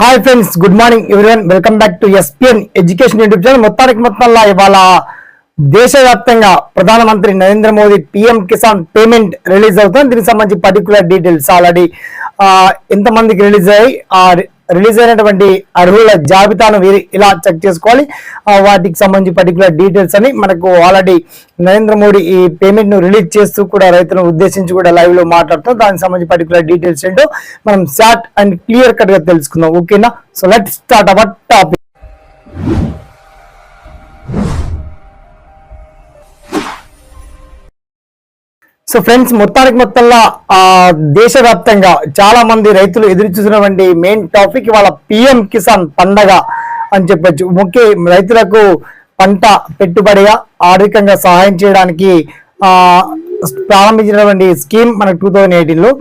Hi friends, good morning everyone. Welcome back to SPN education YouTube channel. మొత్తంలో ఇవాళ దేశవ్యాప్తంగా ప్రధానమంత్రి Narendra Modi PM Kisan payment release అవుతుంది. దీనికి సంబంధించి పర్టికులర్ డీటెయిల్స్ ఆల్రెడీ ఎంతమందికి రిలీజ్ అయ్యి రిలీజ్ అయినటువంటి అర్హుల జాబితాను ఇలా చెక్ చేసుకోవాలి. వాటికి సంబంధించి పర్టికులర్ డీటెయిల్స్ అని మనకు ఆల్రెడీ నరేంద్ర మోడీ ఈ పేమెంట్ ను రిలీజ్ చేస్తూ కూడా రైతులను ఉద్దేశించి కూడా లైవ్ లో మాట్లాడుతూ దానికి సంబంధించి పర్టికులర్ డీటెయిల్స్ ఏంటో మనం షార్ట్ అండ్ క్లియర్ కట్ గా తెలుసుకుందాం. ఓకేనా? So let's start our topic. So friends, మొత్తంలో దేశవ్యాప్తంగా చాలా మంది రైతులు ఎదురు చూసినటువంటి మెయిన్ టాపిక్ ఇవాళ పిఎం కిసాన్ పండగ అని చెప్పొచ్చు. ముఖ్య రైతులకు పంట పెట్టుబడిగా ఆర్థికంగా సహాయం చేయడానికి ప్రారంభించినటువంటి స్కీమ్ మనకు 2018లో.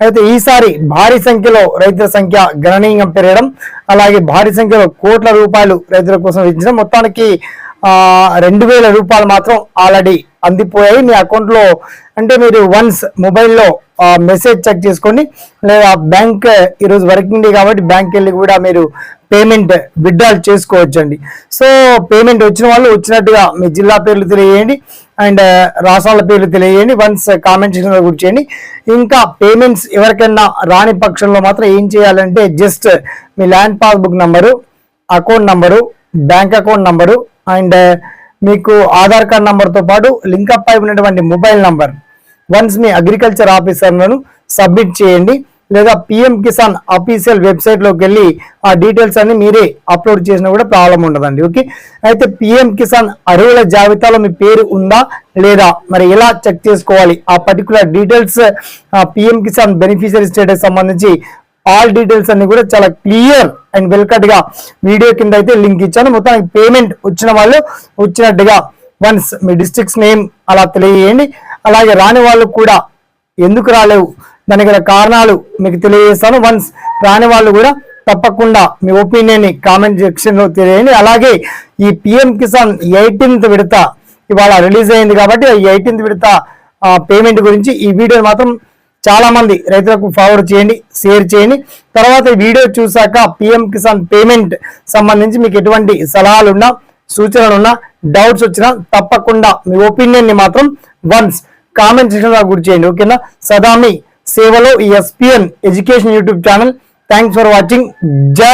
అయితే ఈసారి భారీ సంఖ్యలో రైతుల సంఖ్య గణనీయంగా పెరగడం, అలాగే భారీ సంఖ్యలో కోట్ల రూపాయలు రైతుల కోసం ఇచ్చడం, మొత్తానికి 2000 రూపాయలు మాత్రం ఆల్రెడీ అందిపోయాయి మీ అకౌంట్ లో. అంటే మీరు వన్స్ మొబైల్లో మెసేజ్ చెక్ చేసుకోండి, లేదా బ్యాంక్ ఈరోజు వర్కింగ్ డే కాబట్టి బ్యాంక్ వెళ్ళి కూడా మీరు పేమెంట్ విత్డ్రాల్ చేసుకోవచ్చండి. సో పేమెంట్ వచ్చిన వాళ్ళు వచ్చినట్టుగా మీ జిల్లా పేర్లు తెలియజేయండి అండ్ రాష్ట్రాల పేర్లు తెలియజేయండి. వన్స్ కామెంట్ సెక్షన్ లో కూర్చోండి. ఇంకా పేమెంట్స్ ఎవరికైనా రాని పక్షంలో మాత్రం ఏం చేయాలంటే just me land passbook number, account number, bank account number and మీకు ఆధార్ కార్డ్ నంబర్తో పాటు లింకప్ అయి ఉన్నటువంటి మొబైల్ నంబర్ వన్స్ మీ అగ్రికల్చర్ ఆఫీసర్లను సబ్మిట్ చేయండి, లేదా పిఎం కిసాన్ అఫీషియల్ వెబ్సైట్ లోకి వెళ్ళి ఆ డీటెయిల్స్ అన్ని మీరే అప్లోడ్ చేసినా కూడా ప్రాబ్లం ఉండదండి. ఓకే, అయితే పిఎం కిసాన్ అర్హుల జాబితాలో మీ పేరు ఉందా లేదా మరి ఎలా చెక్ చేసుకోవాలి, ఆ particular details PM Kisan beneficiary status సంబంధించి ఆల్ డీటెయిల్స్ అన్ని కూడా చాలా క్లియర్ అండ్ వెల్ కట్ గా వీడియో కింద అయితే లింక్ ఇచ్చాను. మొత్తానికి పేమెంట్ వచ్చిన వాళ్ళు వచ్చినట్టుగా వన్స్ మీ డిస్ట్రిక్ట్స్ నేమ్ అలా తెలియజేయండి. అలాగే రాని వాళ్ళు కూడా ఎందుకు రాలేవు దానికి గల కారణాలు మీకు తెలియజేస్తాను. వన్స్ రాని వాళ్ళు కూడా తప్పకుండా మీ ఒపీనియన్ ని కామెంట్ సెక్షన్ లో తెలియజేయండి. అలాగే ఈ పిఎం కిసాన్ 18th విడత ఇవాళ రిలీజ్ అయింది కాబట్టి 18th విడత పేమెంట్ గురించి ఈ వీడియో మాత్రం చాలా మంది రైతులకు ఫార్వర్డ్ చేయండి, షేర్ చేయండి. తర్వాత ఈ వీడియో చూసాక పిఎం కిసాన్ పేమెంట్ సంబంధించి మీకు ఎటువంటి సలహాలున్నా, సూచనలున్నా, డౌట్స్ వచ్చినా తప్పకుండా మీ ఒపీనియన్ ని మాత్రం వన్స్ కామెంట్ సెక్షన్ లో గుర్తు చేయండి. ఓకేనా? సదా మీ సేవలో ఈ SPN education YouTube channel. Thanks for watching. జై